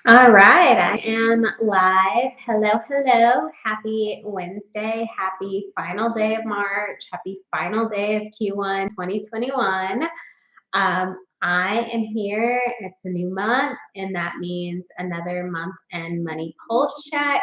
All right, I am live. Hello, hello. Happy Wednesday. Happy final day of March. Happy final day of Q1 2021. I am here. It's a new month, and that means another month and money pulse check.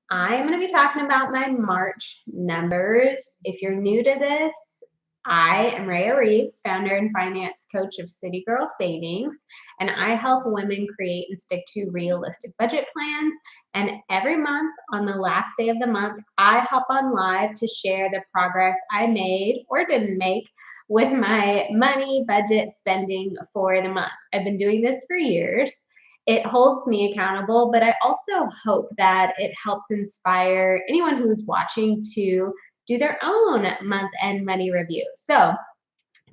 I am going to be talking about my March numbers. If you're new to this, I am Rhea Reeves, founder and finance coach of City Girl Savings, and I help women create and stick to realistic budget plans. And every month, on the last day of the month, I hop on live to share the progress I made or didn't make with my money, budget, spending for the month. I've been doing this for years. It holds me accountable, but I also hope that it helps inspire anyone who's watching to do their own month end money review. So,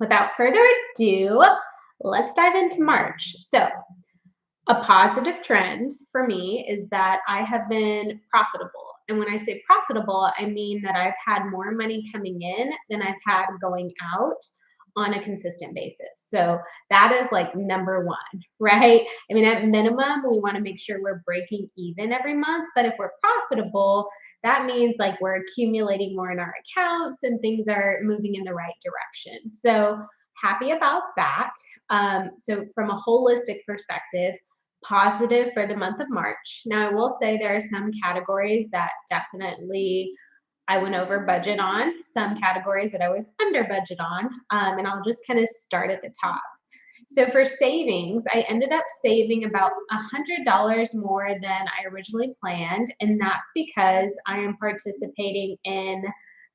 without further ado, let's dive into March. So, a positive trend for me is that I have been profitable. And when I say profitable, I mean that I've had more money coming in than I've had going out on a consistent basis. So that is like number one, right? I mean, at minimum, we want to make sure we're breaking even every month. But if we're profitable, that means like we're accumulating more in our accounts and things are moving in the right direction. So happy about that. So, from a holistic perspective, positive for the month of March. Now, I will say there are some categories that definitely I went over budget on, some categories that I was under budget on, and I'll just kind of start at the top. So for savings, I ended up saving about $100 more than I originally planned, and that's because I am participating in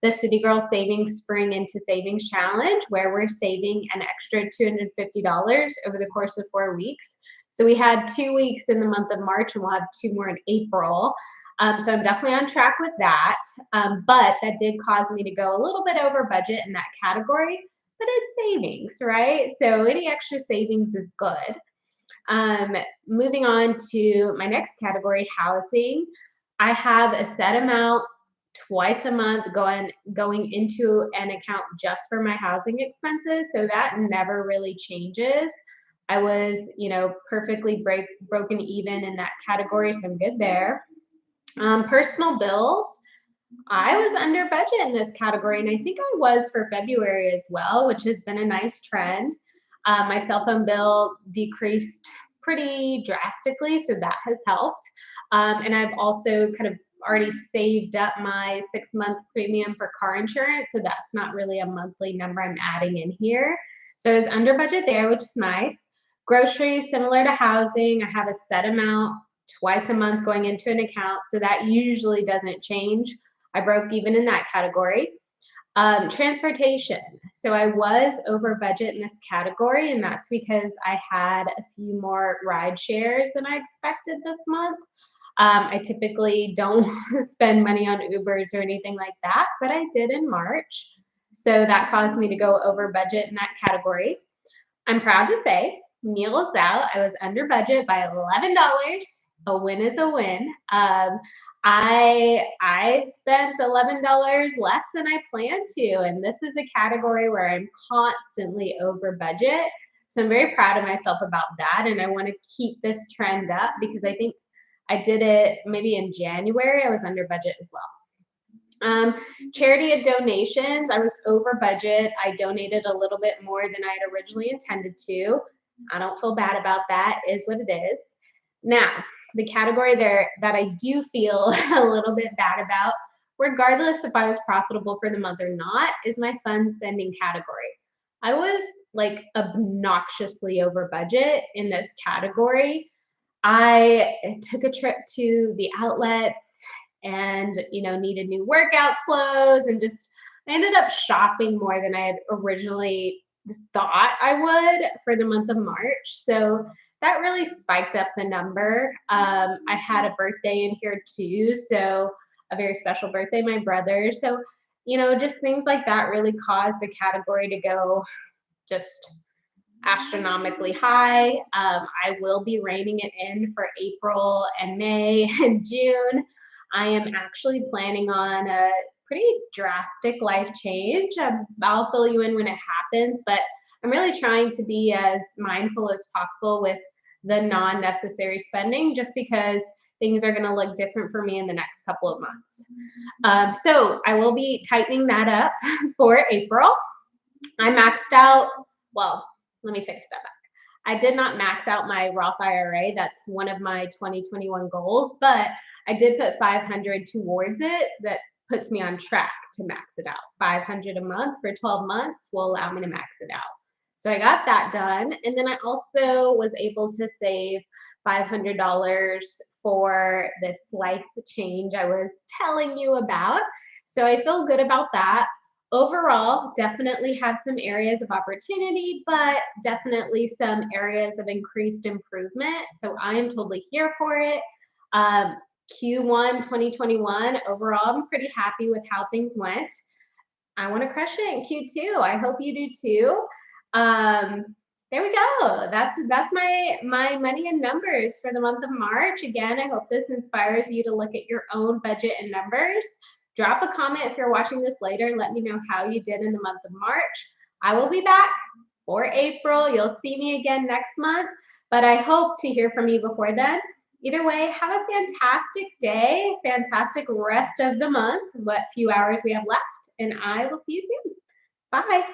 the City Girl Savings Spring into Savings Challenge, where we're saving an extra $250 over the course of 4 weeks. So we had 2 weeks in the month of March, and we'll have two more in April. So I'm definitely on track with that. But that did cause me to go a little bit over budget in that category, but it's savings, right? So any extra savings is good. Moving on to my next category, housing. I have a set amount twice a month going into an account just for my housing expenses. So that never really changes. I was, perfectly broken even in that category, so I'm good there. Personal bills. I was under budget in this category, and I think I was for February as well, which has been a nice trend. My cell phone bill decreased pretty drastically, so that has helped. And I've also kind of already saved up my 6 month premium for car insurance, so that's not really a monthly number I'm adding in here. So I was under budget there, which is nice. Groceries, similar to housing, I have a set amount twice a month going into an account, so that usually doesn't change. I broke even in that category. Transportation. So I was over budget in this category, and that's because I had a few more ride shares than I expected this month. I typically don't spend money on Ubers or anything like that, but I did in March. So that caused me to go over budget in that category. I'm proud to say, meals out, I was under budget by $11. A win is a win. I spent $11 less than I planned to, and this is a category where I'm constantly over budget. So I'm very proud of myself about that, and I want to keep this trend up because I think I did it maybe in January. I was under budget as well. Charity and donations, I was over budget. I donated a little bit more than I had originally intended to. I don't feel bad about that, is what it is. Now, the category there that I do feel a little bit bad about, regardless if I was profitable for the month or not, is my fun spending category. I was like obnoxiously over budget in this category. I took a trip to the outlets and, needed new workout clothes and just I ended up shopping more than I had originally thought I would for the month of March. So that really spiked up the number. I had a birthday in here too. So a very special birthday, my brother. So, just things like that really caused the category to go just astronomically high. I will be reining it in for April and May and June. I am actually planning on a pretty drastic life change. I'll fill you in when it happens, but I'm really trying to be as mindful as possible with the non-necessary spending just because things are going to look different for me in the next couple of months. So I will be tightening that up for April. I maxed out, well, let me take a step back. I did not max out my Roth IRA. That's one of my 2021 goals, but I did put 500 towards it. That puts me on track to max it out. 500 a month for 12 months will allow me to max it out. So I got that done. And then I also was able to save $500 for this life change I was telling you about. So I feel good about that. Overall, definitely have some areas of opportunity, but definitely some areas of increased improvement. So I am totally here for it. Q1 2021, overall, I'm pretty happy with how things went. I want to crush it in Q2. I hope you do too. There we go. That's my money and numbers for the month of March. Again, I hope this inspires you to look at your own budget and numbers. Drop a comment if you're watching this later. Let me know how you did in the month of March. I will be back for April. You'll see me again next month, but I hope to hear from you before then. Either way, have a fantastic day, fantastic rest of the month, what few hours we have left, and I will see you soon. Bye.